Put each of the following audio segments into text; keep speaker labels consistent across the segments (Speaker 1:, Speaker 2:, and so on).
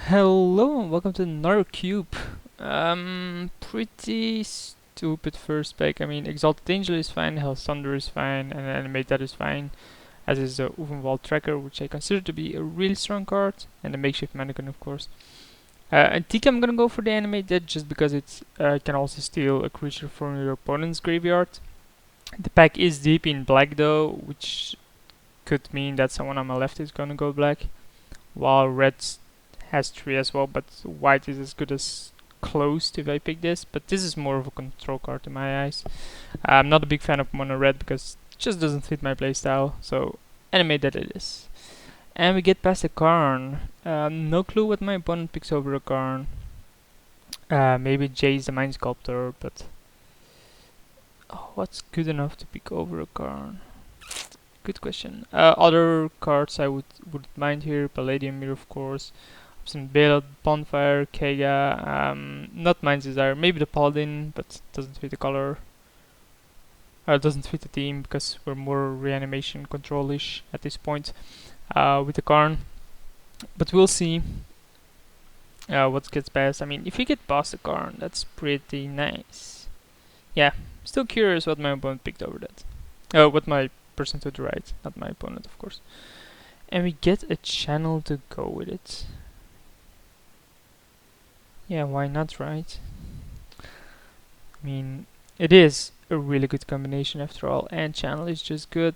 Speaker 1: Hello and welcome to another cube. Pretty stupid first pack. I mean, Exalted Angel is fine, Hell's Thunder is fine, and Animate that is fine, as is the Ovenwald Tracker, which I consider to be a really strong card, and the Makeshift Mannequin, of course. I think I'm gonna go for the Animate that just because it can also steal a creature from your opponent's graveyard. The pack is deep in black though, which could mean that someone on my left is gonna go black, while red has 3 as well, but white is as good as closed if I pick this, but this is more of a control card in my eyes. I'm not a big fan of mono red because it just doesn't fit my playstyle, so animate that it is. And we get past the Karn. No clue what my opponent picks over a Karn. Maybe Jay's the Mind Sculptor, but what's good enough to pick over a Karn? Good question. Other cards I would mind here: Palladium Mirror, of course. Some Bailout, Bonfire, Kega, not Mind's Desire, maybe the Paladin, but doesn't fit the color. Doesn't fit the team because we're more reanimation control-ish at this point with the Karn. But we'll see what gets past. I mean, if we get past the Karn, that's pretty nice. Yeah, still curious what my opponent picked over that. What my person to the right, not my opponent, of course. And we get a channel to go with it. Yeah, why not, right? I mean, it is a really good combination after all, and channel is just good.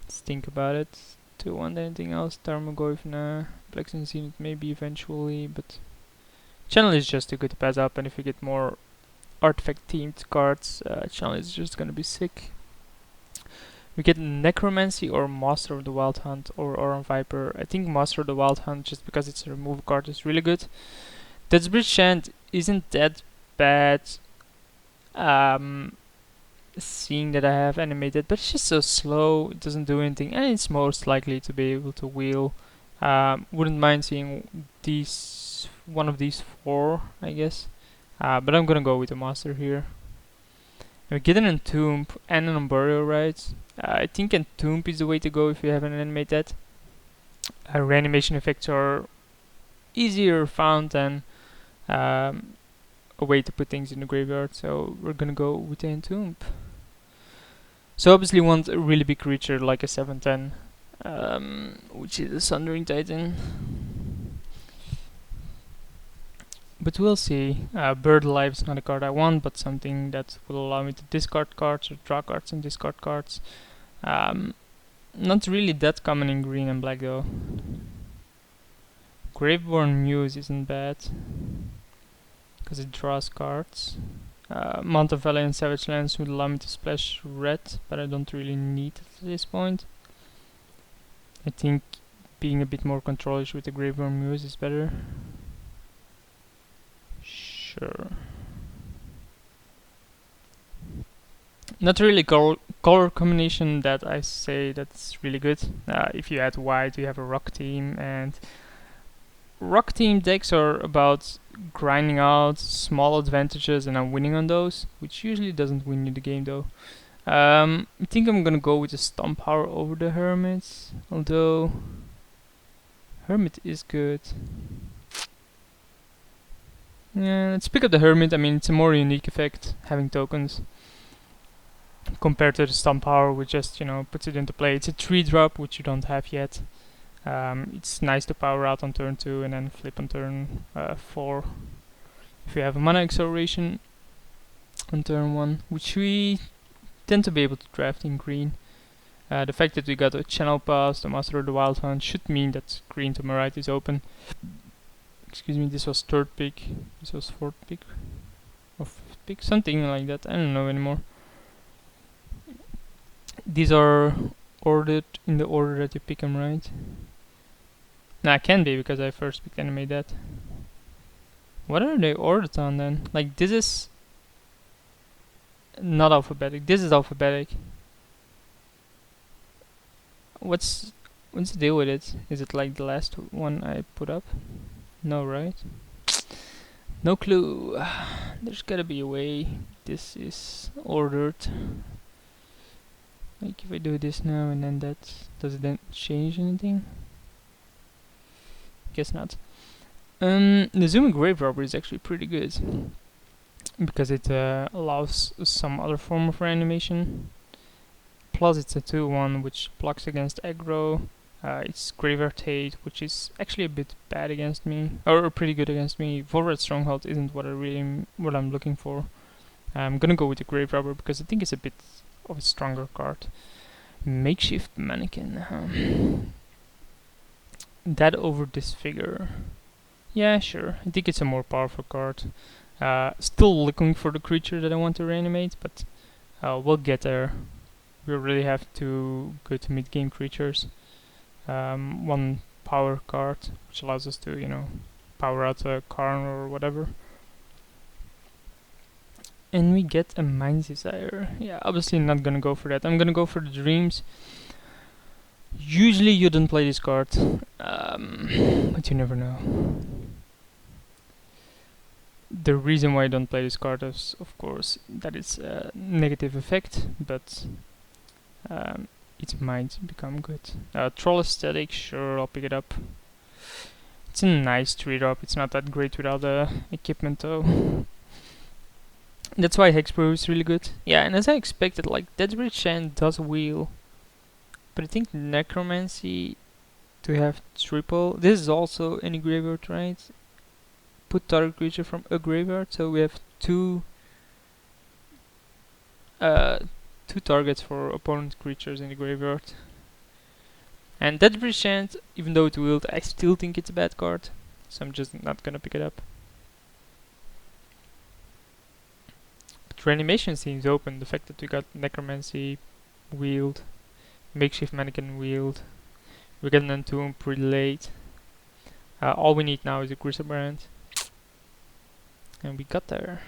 Speaker 1: Let's think about it. Do you want anything else? Tarmogoyf, nah. Black Sun Zenith maybe eventually, but channel is just a good pass up, and if you get more artifact themed cards, channel is just gonna be sick. We get Necromancy or Master of the Wild Hunt or Auron Viper. I think Master of the Wild Hunt, just because it's a remove card, is really good. Death's Bridge Chant isn't that bad, seeing that I have animated, but it's just so slow, it doesn't do anything, and it's most likely to be able to wheel. Wouldn't mind seeing one of these 4, I guess. But I'm gonna go with the Master here. We get an Entomb and an Umburial, right? I think Entomb is the way to go if you haven't animated that. Reanimation effects are easier found than a way to put things in the graveyard, so we're gonna go with the Entomb. So obviously want a really big creature like a 7/10, which is a Sundering Titan. But we'll see. Bird Alive is not a card I want, but something that will allow me to discard cards or draw cards and discard cards. Not really that common in green and black though. Graveborn Muse isn't bad because it draws cards. Mount of Valor and Savage Lands would allow me to splash red, but I don't really need it at this point. I think being a bit more controlish with the Graveborn Muse is better. Sure. Not really color combination that I say that's really good. If you add white, you have a rock team, and rock team decks are about grinding out small advantages and I'm winning on those, which usually doesn't win you the game though. I think I'm gonna go with the Stomp Power over the Hermit, although Hermit is good. Yeah, let's pick up the Hermit. I mean, it's a more unique effect, having tokens, compared to the Stomp Power, which just, puts it into play. It's a 3-drop, which you don't have yet. It's nice to power out on turn 2 and then flip on turn 4. If you have a mana acceleration on turn 1, which we tend to be able to draft in green. The fact that we got a Channel Pass, the Master of the Wild Hunt, should mean that green to my right is open. Excuse me, this was 3rd pick, this was 4th pick, or 5th pick, something like that, I don't know anymore. These are ordered in the order that you pick them, right? Nah, it can be because I first picked Animate that. What are they ordered on then? Like, this is not alphabetic, this is alphabetic. What's the deal with it? Is it like the last one I put up? No, right? No clue. There's gotta be a way this is ordered. Like if I do this now and then that, does it then change anything? Guess not. The zooming grave robber is actually pretty good because it allows some other form of reanimation. Plus it's a 2-1 which blocks against aggro. It's Graveyard Hate, which is actually a bit bad against me, or pretty good against me. Forward Stronghold isn't what I'm looking for. I'm gonna go with the Grave Robber because I think it's a bit of a stronger card. Makeshift Mannequin. That over Disfigure. Yeah, sure. I think it's a more powerful card. Still looking for the creature that I want to reanimate, but we'll get there. We really have two good mid-game creatures. One power card, which allows us to, power out a Karn or whatever. And we get a Mind's Desire. Yeah, obviously not gonna go for that. I'm gonna go for the Dreams. Usually you don't play this card, but you never know. The reason why I don't play this card is, of course, that it's a negative effect, but it might become good. Troll Aesthetic, sure, I'll pick it up. It's a nice 3-drop. It's not that great without the equipment though. That's why Hexproof is really good. Yeah, and as I expected, like, Deadbridge Chant does wheel. But I think Necromancy to have triple. This is also any graveyard, right? Put target creature from a graveyard, so we have two targets for opponent creatures in the graveyard. And Deadbridge Chant, even though it wheeled, I still think it's a bad card, so I'm just not gonna pick it up. But Reanimation seems open. The fact that we got Necromancy wheeled, Makeshift Mannequin wheeled, we get an Entomb pretty late. All we need now is a Chrysobrand. And we got there.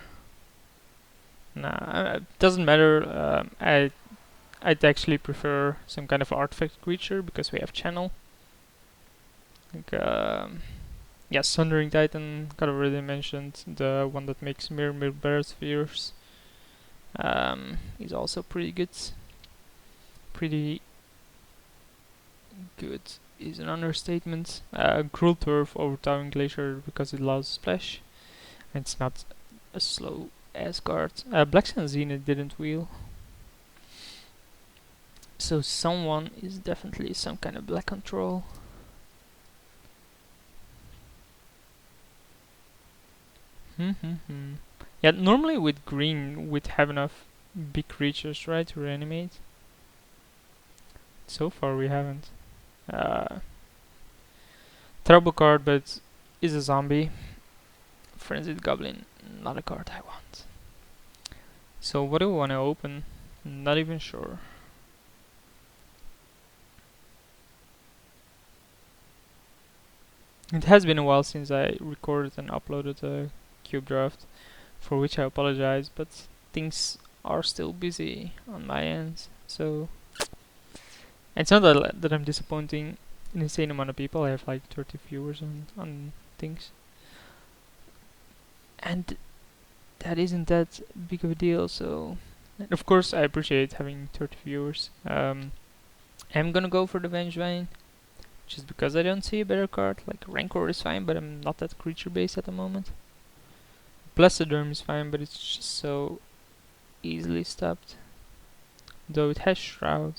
Speaker 1: Nah, it doesn't matter. I'd actually prefer some kind of artifact creature because we have Channel. Like, yeah, Sundering Titan, got already mentioned. The one that makes Mirror Spheres. Is also pretty good. Pretty good is an understatement. Cruel Turf over Towering Glacier because it allows Splash. And it's not a slow ass card. Black Sun Zenith didn't wheel. So someone is definitely some kind of black control. Yeah, normally with green we'd have enough big creatures, right, to reanimate. So far we haven't. Terrible card, but is a zombie. Frenzied Goblin, not a card I want. So what do we want to open? Not even sure. It has been a while since I recorded and uploaded a cube draft, for which I apologize, but things are still busy on my end, so it's not that I'm disappointing an insane amount of people. I have like 30 viewers on things, and that isn't that big of a deal, so of course I appreciate having 30 viewers. I'm gonna go for the Vengevine, just because I don't see a better card. Like, Rancor is fine, but I'm not that creature based at the moment. Placiderm is fine, but it's just so easily stopped. Though it has Shroud.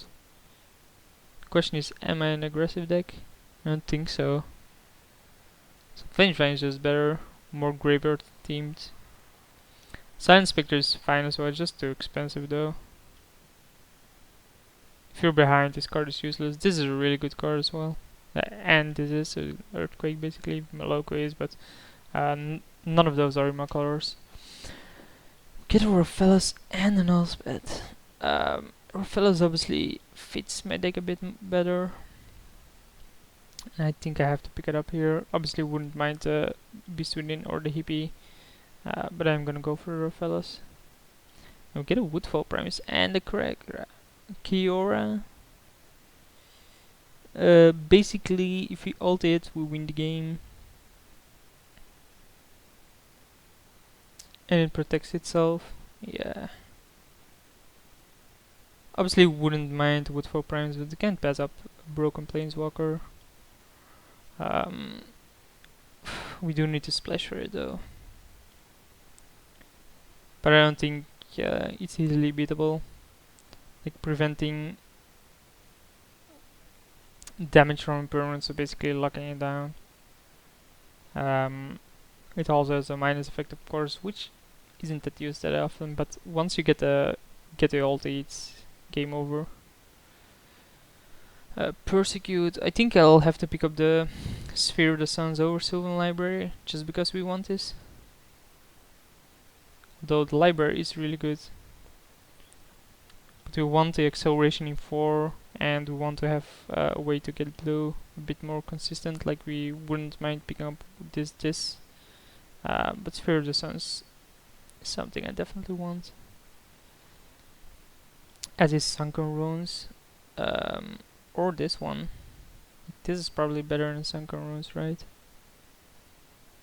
Speaker 1: The question is, am I an aggressive deck? I don't think so. So Vengevine is just better, more graveyard themed. Silent Spectre is fine as well, just too expensive though. If you're behind, this card is useless. This is a really good card as well. And this is an Earthquake basically, Maloko is, but none of those are in my colors. Get a Rofellas and an Elspeth. Rofellas obviously fits my deck a bit better. And I think I have to pick it up here. Obviously wouldn't mind the Beast Within or the Hippie, but I'm gonna go for Rofellas. We'll get a Woodfall Premise and a Kiora. Basically, if we ult it, we win the game. And it protects itself. Yeah. Obviously wouldn't mind with 4 primes, but they can't pass up Broken Planeswalker. We do need to splash for it though. But I don't think it's easily beatable. Like preventing damage from impermanence, so basically locking it down. It also has a minus effect, of course, which isn't that used that often. But once you get the ulti, it's game over. Persecute. I think I'll have to pick up the Sphere of the Suns over Sylvan Library just because we want this. Though the library is really good. But we want the acceleration in 4, and we want to have a way to get blue a bit more consistent. Like we wouldn't mind picking up this. But Sphere of the Suns is something I definitely want. As is Sunken Runes. Or this one. This is probably better than Sunken Runes, right?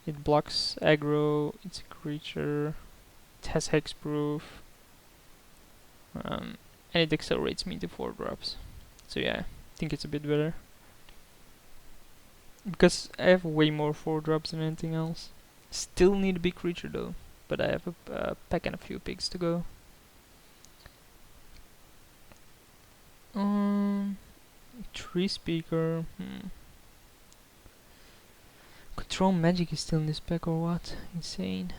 Speaker 1: It blocks aggro, it's a creature, it has hexproof, and it accelerates me to 4 drops. So yeah, I think it's a bit better. Because I have way more 4 drops than anything else. Still need a big creature though, but I have a pack and a few picks to go. Tree Speaker. Control Magic is still in this pack or what? Insane.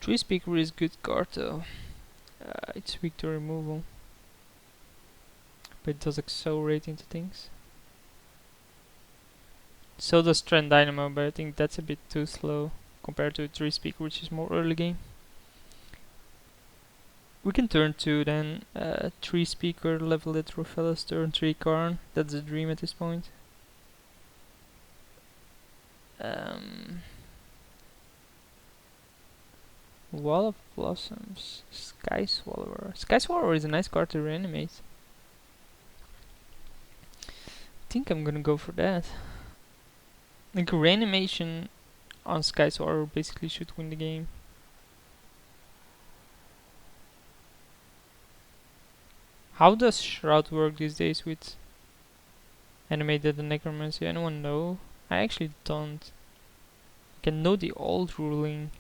Speaker 1: Tree Speaker is good card though. It's weak to removal, but it does accelerate into things. So does Trend Dynamo, but I think that's a bit too slow compared to Tree Speaker, which is more early game. We can turn 2 then. Tree Speaker, level it Rofellas, turn 3 Karn. That's a dream at this point. Wall of Blossoms, Sky Swallower. Sky Swallower is a nice card to reanimate. I think I'm gonna go for that. Like reanimation on Sky Swallower basically should win the game. How does Shroud work these days with animated and necromancy? Anyone know? I actually don't. I can know the old ruling.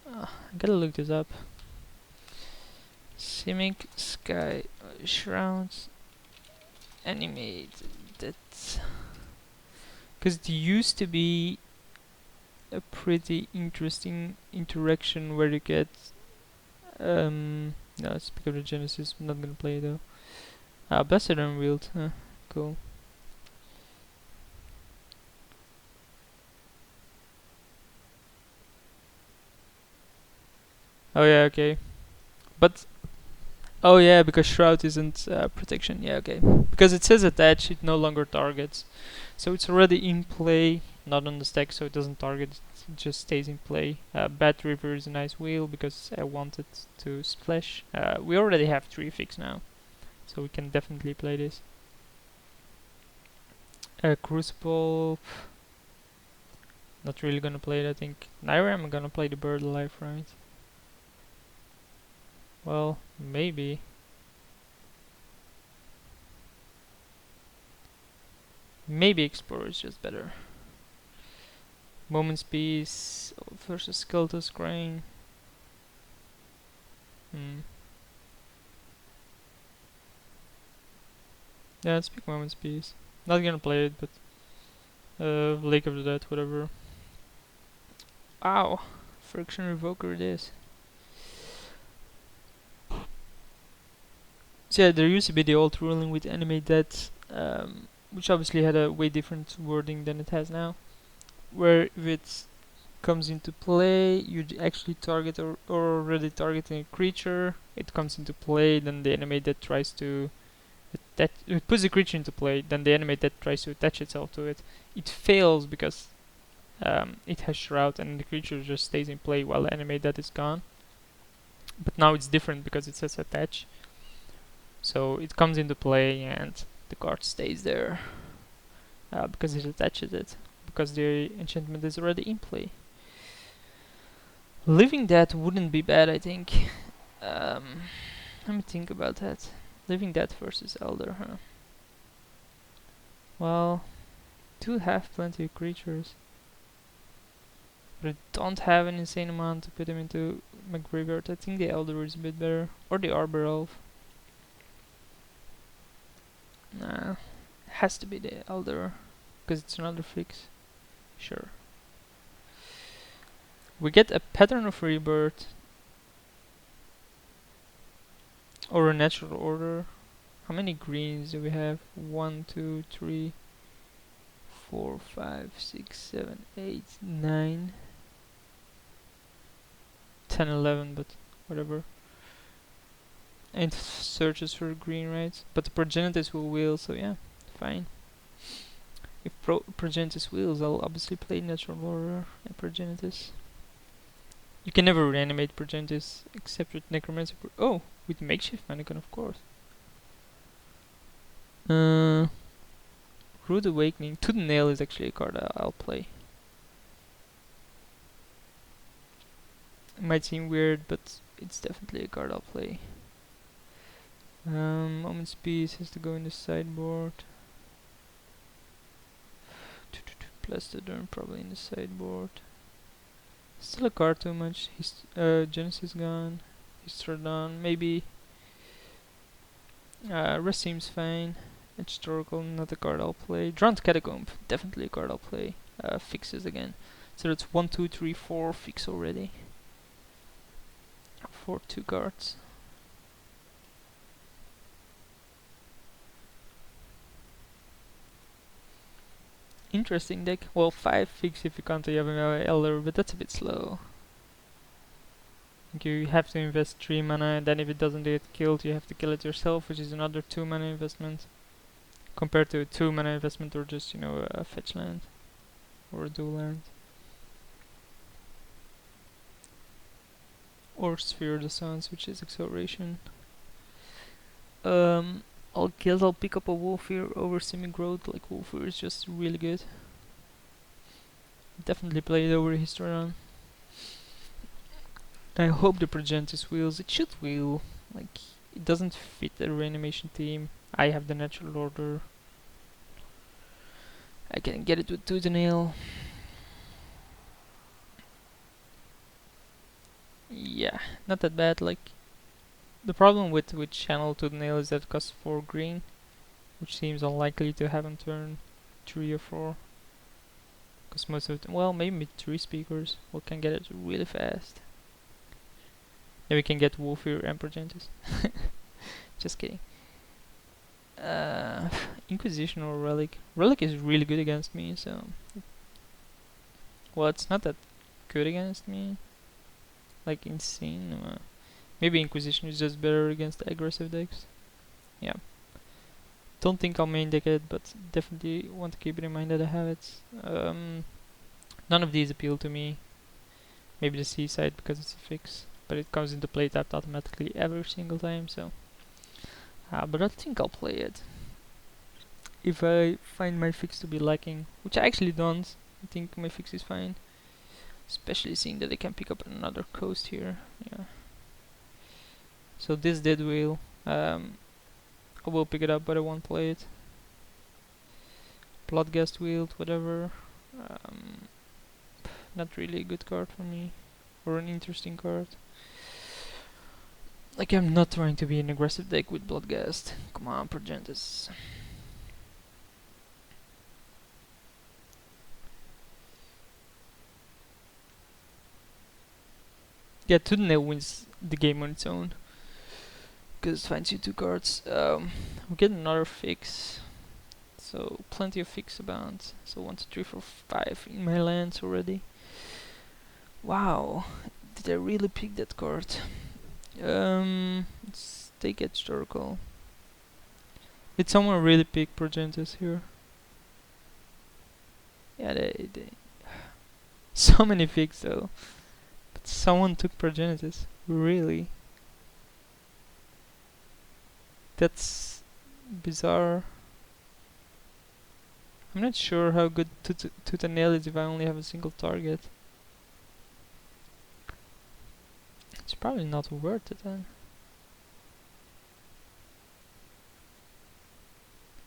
Speaker 1: I gotta look this up. Simic Sky Shrouds animated. Because it used to be a pretty interesting interaction where you get no, it's Pick of the Genesis. I'm not gonna play it though. Blessed Unwield. Cool. Oh yeah, okay. But oh yeah, because Shroud isn't protection. Yeah, okay. Because it says attach, it no longer targets. So it's already in play, not on the stack, so it doesn't target. It just stays in play. Bat River is a nice wheel because I wanted to splash. We already have 3 fix now, so we can definitely play this. Crucible. Not really gonna play it, I think. Naira, I'm gonna play the Bird Alive, right? Well, maybe. Maybe Explorer is just better. Moment's Peace versus Skeleton's Crane. Yeah, let's pick Moment's Peace. Not gonna play it, but Lake of the Dead, whatever. Ow! Friction Revoker it is. So yeah, there used to be the old ruling with Animate Dead, which obviously had a way different wording than it has now. Where if it comes into play, you actually target or already targeting a creature, it comes into play, then the Animate Dead tries to attach, it puts the creature into play, then the Animate Dead tries to attach itself to it. It fails because it has Shroud and the creature just stays in play while the Animate Dead is gone. But now it's different because it says attach. So it comes into play and the card stays there because it attaches it, because the enchantment is already in play. Leaving that wouldn't be bad, I think. Um, Let me think about that. Leaving that versus Elder, huh? Well, do have plenty of creatures, but I don't have an insane amount to put them into my graveyard. I think the Elder is a bit better, or the Arbor Elf. Nah, has to be the Elder, because it's another fix. Sure. We get a Pattern of Rebirth, or a Natural Order. How many greens do we have? 1, 2, 3, 4, 5, 6, 7, 8, 9, 10, 11, but whatever. And searches for green, right? But the Progenitus will wheel, so yeah, fine. If Progenitus wheels, I'll obviously play Natural Order and Progenitus. You can never reanimate Progenitus except with Necromancer. Oh, with Makeshift Mannequin, of course. Rude Awakening. To the Nail is actually a card I'll play. It might seem weird, but it's definitely a card I'll play. Moment's Peace has to go in the sideboard. Plastodon probably in the sideboard. Still a card too much. Genesis gone. Histrodon maybe. Rest seems fine. Historical, not a card I'll play. Drowned Catacomb, definitely a card I'll play. Fixes again. So that's 1, 2, 3, 4 fix already. For 2 cards. Interesting deck. Well, 5 fix if you count the Yavimaya Elder, but that's a bit slow. You have to invest 3 mana, and then if it doesn't get killed, you have to kill it yourself, which is another 2 mana investment. Compared to a 2 mana investment or just, a fetch land. Or a dual land. Or Sphere of the Suns, which is acceleration. I'll pick up a Wolfear over Semi-Growth, like Wolfear is just really good. Definitely play it over Histrodon. I hope the Progenitus wheels. It should wheel. Like, it doesn't fit the reanimation team. I have the Natural Order. I can get it with Tooth and Nail. Yeah, not that bad. Like, the problem with Channel Tooth and Nail is that it costs 4 green, which seems unlikely to have on turn 3 or 4. Because most of them, well, maybe 3 speakers, we can get it really fast. Then we can get Wolfear and Progenitus. Just kidding. Inquisition or Relic. Relic is really good against me, so... Well, it's not that good against me. Like, insane. Maybe Inquisition is just better against aggressive decks. Yeah. Don't think I'll main deck it, but definitely want to keep it in mind that I have it. None of these appeal to me. Maybe the Seaside because it's a fix, but it comes into play tapped automatically every single time, so... but I think I'll play it. If I find my fix to be lacking, which I actually don't, I think my fix is fine. Especially seeing that I can pick up another coast here. Yeah. So this Dead Wheel, I will pick it up, but I won't play it. Bloodghast Wield, whatever. Not really a good card for me, or an interesting card. Like, I'm not trying to be an aggressive deck with Bloodghast. Come on, Progenitus. Yeah, Tooth and Nail wins the game on its own. Because it finds you 2 cards. We get another fix. So, plenty of fix about. So, 1, 2, 3, 4, 5 in my lands already. Wow, did I really pick that card? Let's take Historical. Did someone really pick Progenitus here? Yeah, they so many picks though. But someone took Progenitus. Really? That's bizarre. I'm not sure how good Tooth and Nail is if I only have a single target. probably not worth it then.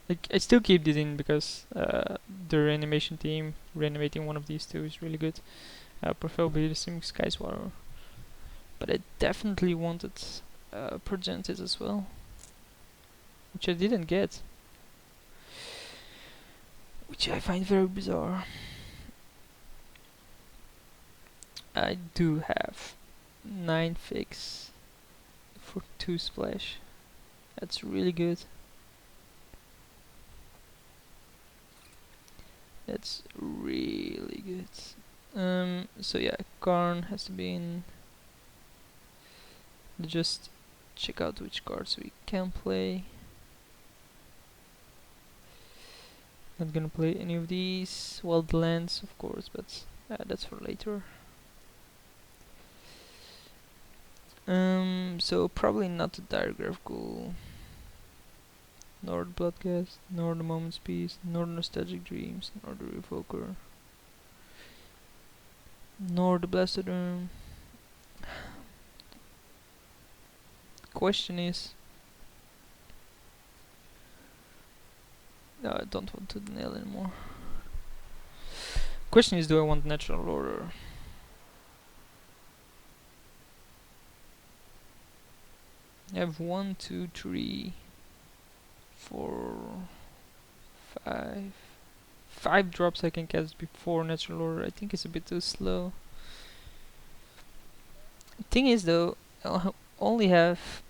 Speaker 1: Like, I still keep it in because the reanimation team reanimating one of these two is really good. Preferably the Simic Skyswatter. But I definitely wanted Progentis as well, which I didn't get, which I find very bizarre. I do have 9 fix for 2 splash. That's really good. That's really good. So yeah, Karn has to be in. Just check out which cards we can play. Not gonna play any of these. Well, the lands, of course, but that's for later. So probably not the Diagraphical, nor the Bloodcast, nor the Moment's Peace, nor the Nostalgic Dreams, nor the Revoker, nor the Blastoderm. Question is, no, I don't want to nail anymore. Question is, do I want Natural Order? I have 1, 2, 3, 4, 5. 5 drops I can cast before Natural Order. I think it's a bit too slow. Thing is though, I only have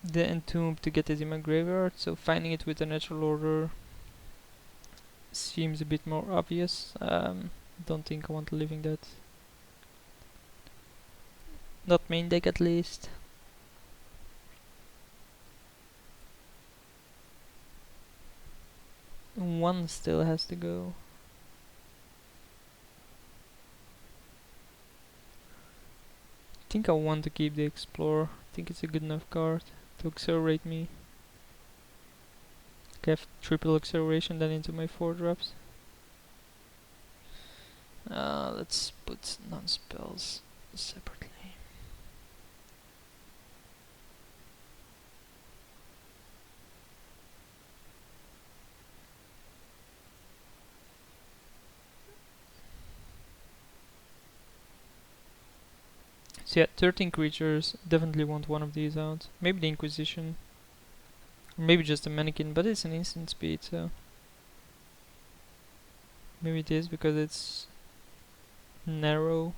Speaker 1: the Entomb to get it in my graveyard, so finding it with a Natural Order seems a bit more obvious. Don't think I want living that. Not main deck at least. One still has to go. I think I want to keep the Explorer. I think it's a good enough card to accelerate me. I have triple acceleration then into my 4 drops. Let's put non-spells separately. So yeah, 13 creatures, definitely want one of these out. Maybe the Inquisition. Or maybe just a Mannequin, but it's an instant speed, so... Maybe it is because it's narrow.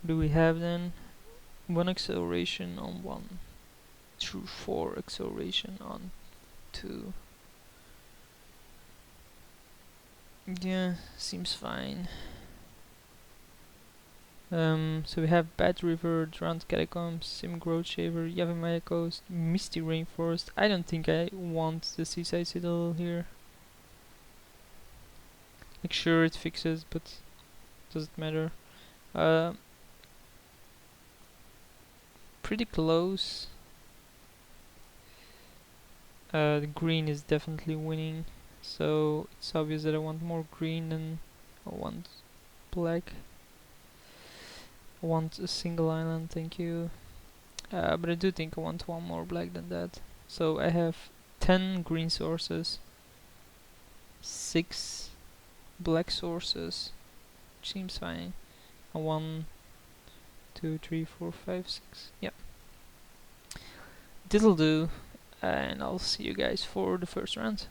Speaker 1: What do we have then? 1 acceleration on 1. Through 4 acceleration on 2. Yeah, seems fine. So we have Bad River, Drowned Catacombs, Sim Growth Shaver, Yavimaya Coast, Misty Rainforest. I don't think I want the Seaside Citadel here. Like, sure it fixes, but doesn't matter. Pretty close. The green is definitely winning, so it's obvious that I want more green than I want black. I want a single island, thank you. But I do think I want one more black than that. So I have 10 green sources, 6 black sources, which seems fine. 1, 2, 3, 4, 5, 6. Yep. This'll do, and I'll see you guys for the first round.